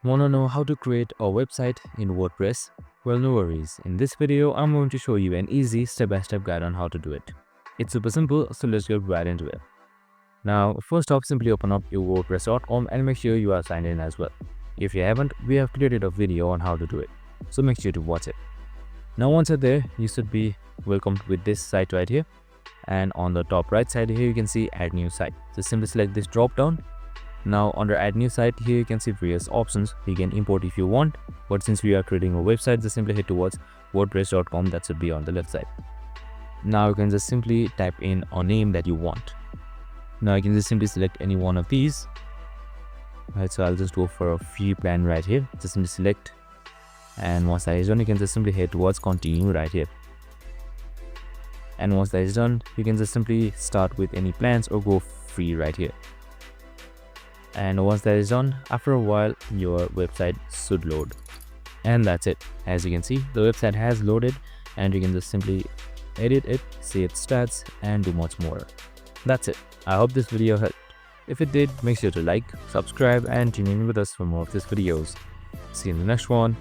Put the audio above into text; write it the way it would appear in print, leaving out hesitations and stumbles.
Want to know how to create a website in WordPress? Well, no worries. In this video, I'm going to show you an easy step-by-step guide on how to do it. It's super simple, so let's get right into it. Now, first off, simply open up your WordPress.com and make sure you are signed in as well. If you haven't, we have created a video on how to do it, so make sure to watch it. Now, once you're there, you should be welcomed with this site right here. And on the top right side here, you can see Add New Site. So simply select this drop down. Now under Add New Site, here you can see various options. You can import if you want, but since we are creating a website, just simply head towards WordPress.com. That should be on the left side. Now you can just simply type in a name that you want. Now you can just simply select any one of these. Alright, so I'll just go for a free plan right here. Just simply select, and once that is done, you can just simply head towards continue right here. And once that is done, you can just simply start with any plans or go free right here. And once that is done, after a while your website should load, and that's it. As you can see, the website has loaded, and you can just simply edit it, save stats, and do much more. That's it. I hope this video helped. If it did, make sure to like, subscribe, and tune in with us for more of these videos. See you in the next one.